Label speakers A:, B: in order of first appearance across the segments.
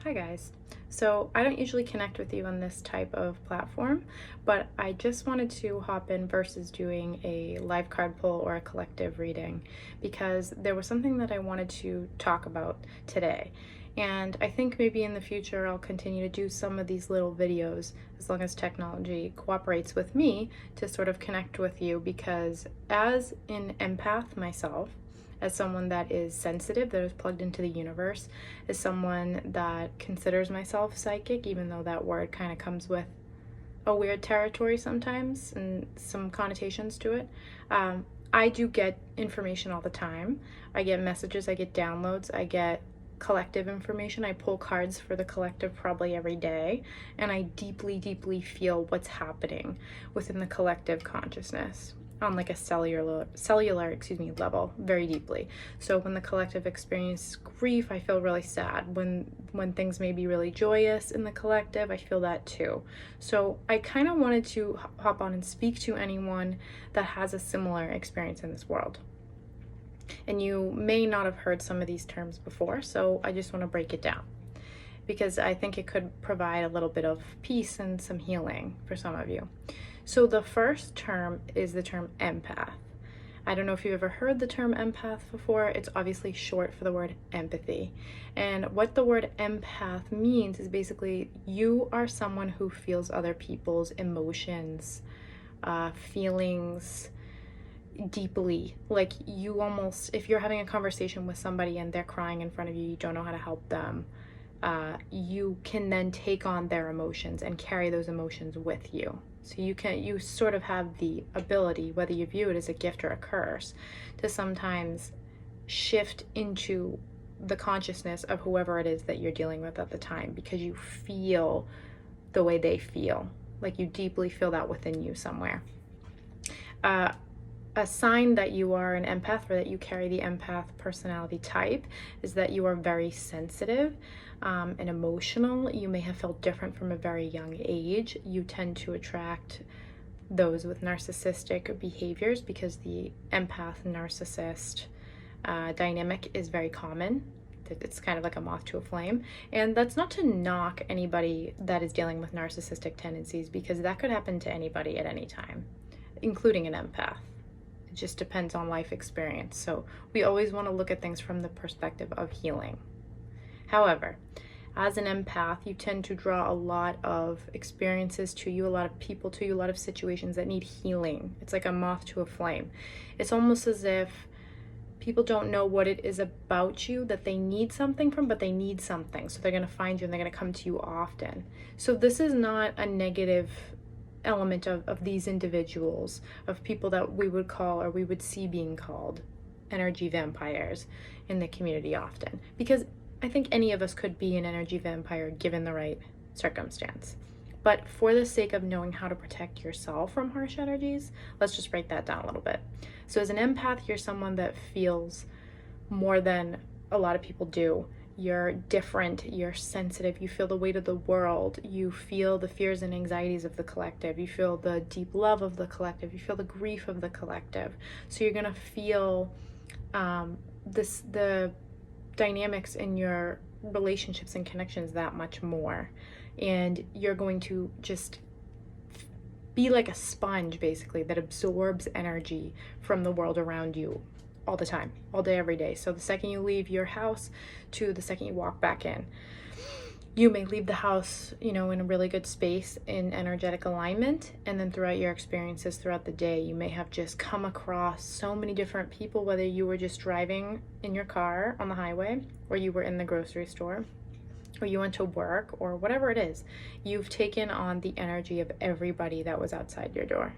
A: Hi guys. So I don't usually connect with you on this type of platform, but I just wanted to hop in versus doing a live card pull or a collective reading because there was something that I wanted to talk about today. And I think maybe in the future I'll continue to do some of these little videos as long as technology cooperates with me to sort of connect with you, because as an empath myself, as someone that is sensitive, that is plugged into the universe, as someone that considers myself psychic, even though that word kind of comes with a weird territory sometimes and some connotations to it. I do get information all the time. I get messages, I get downloads, I get collective information. I pull cards for the collective probably every day, and I deeply, deeply feel what's happening within the collective consciousness on like a cellular level, very deeply. So when the collective experiences grief, I feel really sad. When things may be really joyous in the collective, I feel that too. So I kind of wanted to hop on and speak to anyone that has a similar experience in this world. And you may not have heard some of these terms before, so I just want to break it down because I think it could provide a little bit of peace and some healing for some of you. So the first term is the term empath. I don't know if you've ever heard the term empath before. It's obviously short for the word empathy. And what the word empath means is basically you are someone who feels other people's emotions, feelings deeply. Like you almost, if you're having a conversation with somebody and they're crying in front of you, you don't know how to help them. You can then take on their emotions and carry those emotions with you. So you sort of have the ability, whether you view it as a gift or a curse, to sometimes shift into the consciousness of whoever it is that you're dealing with at the time, because you feel the way they feel. Like you deeply feel that within you somewhere. A sign that you are an empath, or that you carry the empath personality type, is that you are very sensitive and emotional. You may have felt different from a very young age. You tend to attract those with narcissistic behaviors because the empath narcissist dynamic is very common. It's kind of like a moth to a flame. And that's not to knock anybody that is dealing with narcissistic tendencies, because that could happen to anybody at any time, including an empath. It just depends on life experience. So we always want to look at things from the perspective of healing. However, as an empath, you tend to draw a lot of experiences to you, a lot of people to you, a lot of situations that need healing. It's like a moth to a flame. It's almost as if people don't know what it is about you that they need something from, but they need something. So they're going to find you and they're going to come to you often. So this is not a negative element of these individuals, of people that we would call, or we would see being called, energy vampires in the community often, because I think any of us could be an energy vampire given the right circumstance. But for the sake of knowing how to protect yourself from harsh energies, let's just break that down a little bit. So as an empath, you're someone that feels more than a lot of people do. You're different, you're sensitive, you feel the weight of the world, you feel the fears and anxieties of the collective, you feel the deep love of the collective, you feel the grief of the collective. So you're gonna feel the dynamics in your relationships and connections that much more. And you're going to just be like a sponge, basically, that absorbs energy from the world around you all the time, all day, every day. So the second you leave your house to the second you walk back in, you may leave the house, in a really good space in energetic alignment. And then throughout your experiences throughout the day, you may have just come across so many different people, whether you were just driving in your car on the highway, or you were in the grocery store, or you went to work, or whatever it is. You've taken on the energy of everybody that was outside your door.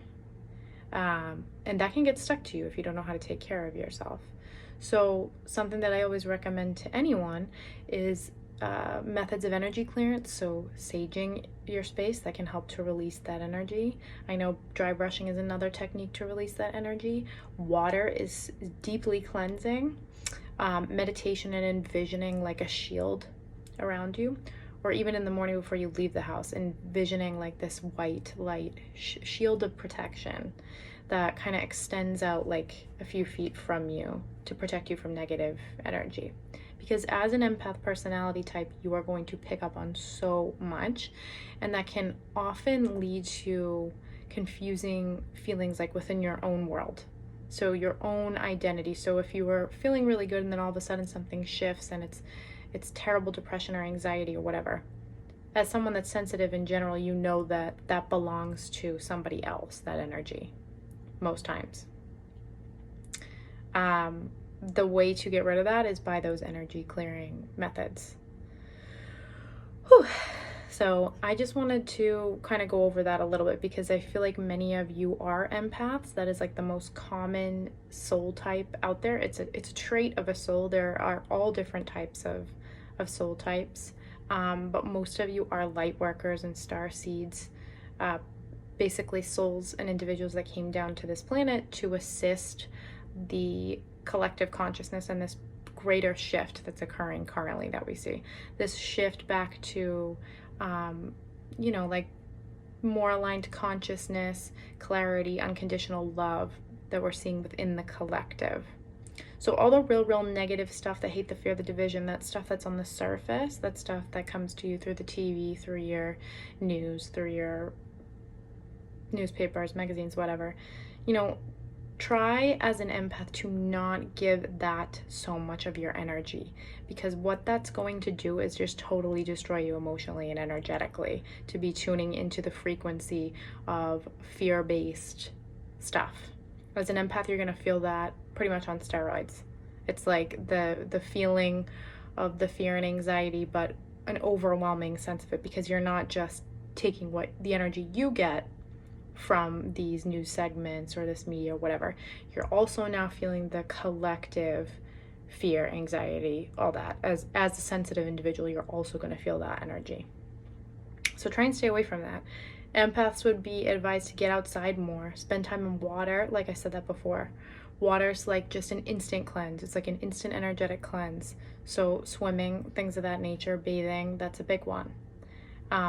A: And that can get stuck to you if you don't know how to take care of yourself. So something that I always recommend to anyone is methods of energy clearance. So saging your space, that can help to release that energy. I know dry brushing is another technique to release that energy. Water is deeply cleansing. Meditation and envisioning like a shield around you, or even in the morning before you leave the house, envisioning like this white light shield of protection that kind of extends out like a few feet from you to protect you from negative energy. because as an empath personality type, you are going to pick up on so much, and that can often lead to confusing feelings like within your own world. So your own identity. So if you were feeling really good and then all of a sudden something shifts and it's terrible depression or anxiety or whatever. As someone that's sensitive in general, you know that that belongs to somebody else, that energy, most times. The way to get rid of that is by those energy clearing methods. Whew. So I just wanted to kind of go over that a little bit because I feel like many of you are empaths. That is like the most common soul type out there. It's a trait of a soul. There are all different types of soul types, but most of you are light workers and star seeds, basically souls and individuals that came down to this planet to assist the collective consciousness and this greater shift that's occurring currently that we see. This shift back to, like more aligned consciousness, clarity, unconditional love that we're seeing within the collective. So all the real negative stuff, the hate, the fear, the division, that stuff that's on the surface, that stuff that comes to you through the TV, through your news, through your newspapers, magazines, whatever, try as an empath to not give that so much of your energy, because what that's going to do is just totally destroy you emotionally and energetically, to be tuning into the frequency of fear-based stuff. As an empath, you're going to feel that pretty much on steroids. It's like the feeling of the fear and anxiety, but an overwhelming sense of it, because you're not just taking what the energy you get from these news segments or this media or whatever. You're also now feeling the collective fear, anxiety, all that. As a sensitive individual, you're also going to feel that energy. So try and stay away from that. Empaths would be advised to get outside more, spend time in water. Like I said that before, water's like just an instant cleanse. It's like an instant energetic cleanse. So swimming, things of that nature, bathing, that's a big one.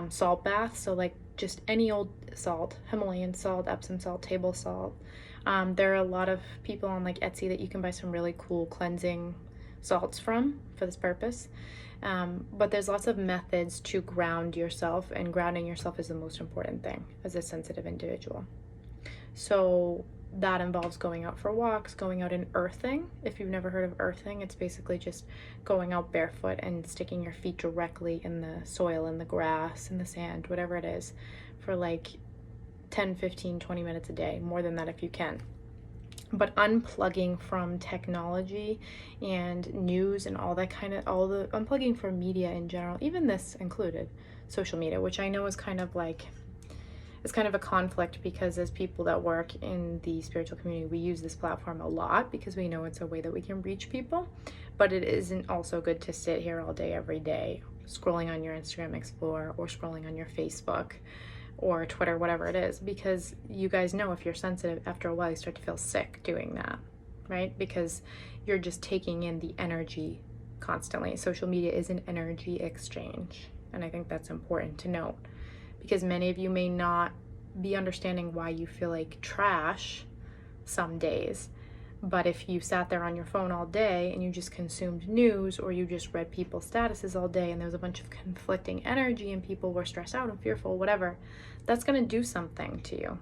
A: Salt baths, so like just any old salt, Himalayan salt, Epsom salt, table salt. There are a lot of people on like Etsy that you can buy some really cool cleansing salts from for this purpose. But there's lots of methods to ground yourself, and grounding yourself is the most important thing as a sensitive individual. So that involves going out for walks, going out and earthing. If you've never heard of earthing, it's basically just going out barefoot and sticking your feet directly in the soil, in the grass, in the sand, whatever it is, for like 10, 15, 20 minutes a day, more than that if you can. But unplugging from technology and news and all the unplugging from media in general, even this included, social media, which I know is kind of a conflict, because as people that work in the spiritual community, we use this platform a lot because we know it's a way that we can reach people. But it isn't also good to sit here all day, every day, scrolling on your Instagram Explorer or scrolling on your Facebook or Twitter, whatever it is, because you guys know if you're sensitive, after a while you start to feel sick doing that, right? Because you're just taking in the energy constantly. Social media is an energy exchange, and I think that's important to note, because many of you may not be understanding why you feel like trash some days. But if you sat there on your phone all day and you just consumed news, or you just read people's statuses all day and there was a bunch of conflicting energy and people were stressed out and fearful, whatever, that's going to do something to you.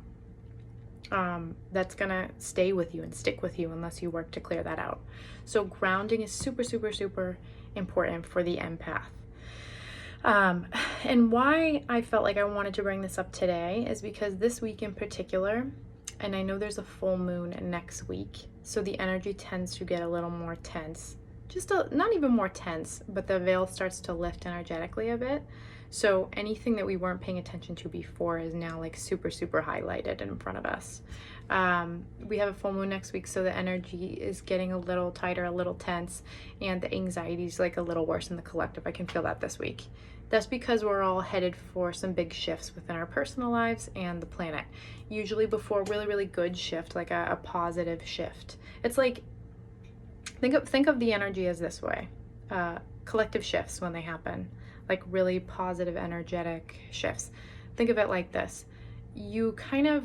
A: That's going to stay with you and stick with you unless you work to clear that out. So grounding is super, super, super important for the empath. And why I felt like I wanted to bring this up today is because this week in particular, and I know there's a full moon next week, so the energy tends to get a little more tense. Not even more tense, but the veil starts to lift energetically a bit. So anything that we weren't paying attention to before is now like super, super highlighted in front of us. We have a full moon next week, so the energy is getting a little tighter, a little tense, and the anxiety is like a little worse in the collective. I can feel that this week. That's because we're all headed for some big shifts within our personal lives and the planet. Usually before really, really good shift, like a positive shift. It's like, think of the energy as this way. Collective shifts when they happen, like really positive energetic shifts. Think of it like this. You kind of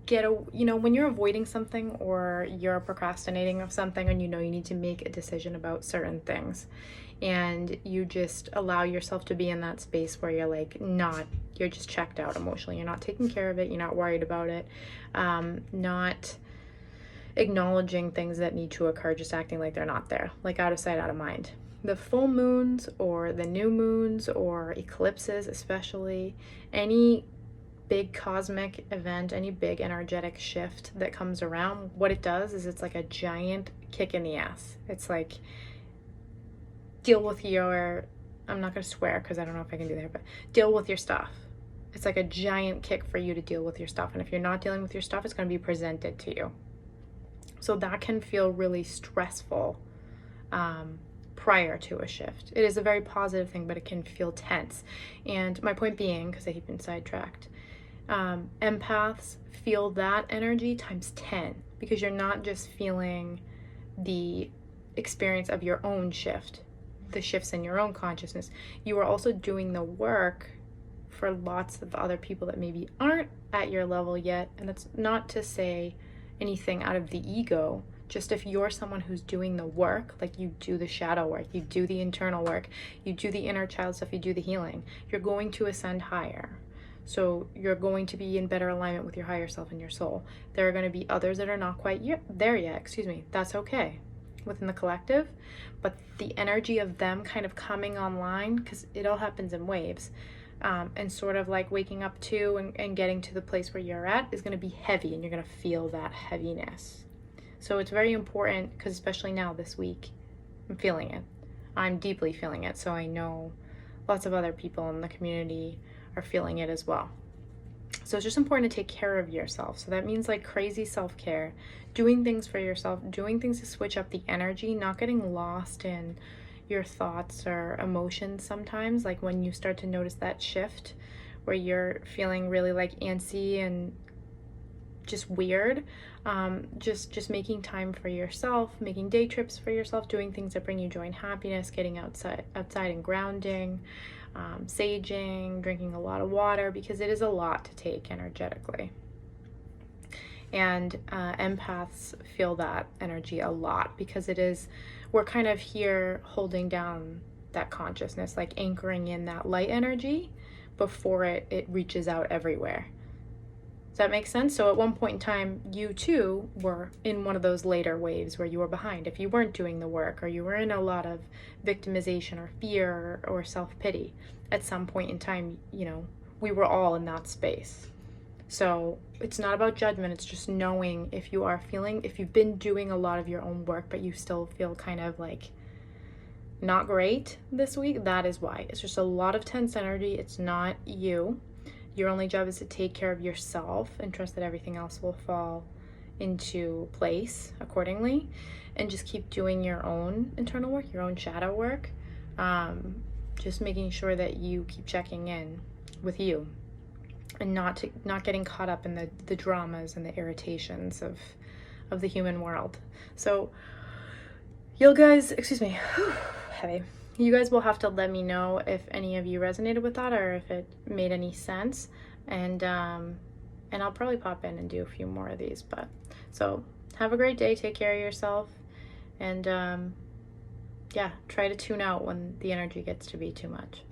A: when you're avoiding something or you're procrastinating of something and you know you need to make a decision about certain things, and you just allow yourself to be in that space where you're just checked out emotionally, you're not taking care of it, you're not worried about it, not acknowledging things that need to occur, just acting like they're not there, like out of sight, out of mind. The full moons or the new moons or eclipses, especially, any big cosmic event, any big energetic shift that comes around, what it does is it's like a giant kick in the ass. It's like, deal with your, I'm not going to swear because I don't know if I can do that, but deal with your stuff. It's like a giant kick for you to deal with your stuff. And if you're not dealing with your stuff, it's going to be presented to you. So that can feel really stressful prior to a shift. It is a very positive thing, but it can feel tense. And my point being, because I keep been sidetracked, empaths feel that energy times 10, because you're not just feeling the experience of your own shift, the shifts in your own consciousness. You are also doing the work for lots of other people that maybe aren't at your level yet. And that's not to say anything out of the ego. Just if you're someone who's doing the work, like you do the shadow work, you do the internal work, you do the inner child stuff, you do the healing, you're going to ascend higher. So you're going to be in better alignment with your higher self and your soul. There are going to be others that are not quite there yet, That's okay within the collective. But the energy of them kind of coming online, because it all happens in waves, and sort of like waking up to and getting to the place where you're at is going to be heavy, and you're going to feel that heaviness. So it's very important, because especially now this week, I'm feeling it. I'm deeply feeling it. So I know lots of other people in the community are feeling it as well. So it's just important to take care of yourself. So that means like crazy self-care, doing things for yourself, doing things to switch up the energy, not getting lost in your thoughts or emotions sometimes. Like when you start to notice that shift where you're feeling really like antsy and just weird, just making time for yourself, making day trips for yourself, doing things that bring you joy and happiness, getting outside and grounding, saging, drinking a lot of water, because it is a lot to take energetically. And empaths feel that energy a lot, because we're kind of here holding down that consciousness, like anchoring in that light energy before it reaches out everywhere. Does that make sense? So at one point in time, you too were in one of those later waves where you were behind. If you weren't doing the work, or you were in a lot of victimization or fear or self-pity, at some point in time, we were all in that space. So it's not about judgment. It's just knowing if you've been doing a lot of your own work, but you still feel kind of like not great this week, that is why. It's just a lot of tense energy. It's not you. Your only job is to take care of yourself and trust that everything else will fall into place accordingly, and just keep doing your own internal work, your own shadow work, just making sure that you keep checking in with you and not getting caught up in the dramas and the irritations of the human world. So you guys, heavy. You guys will have to let me know if any of you resonated with that, or if it made any sense. And I'll probably pop in and do a few more of these. But so have a great day. Take care of yourself. And yeah, try to tune out when the energy gets to be too much.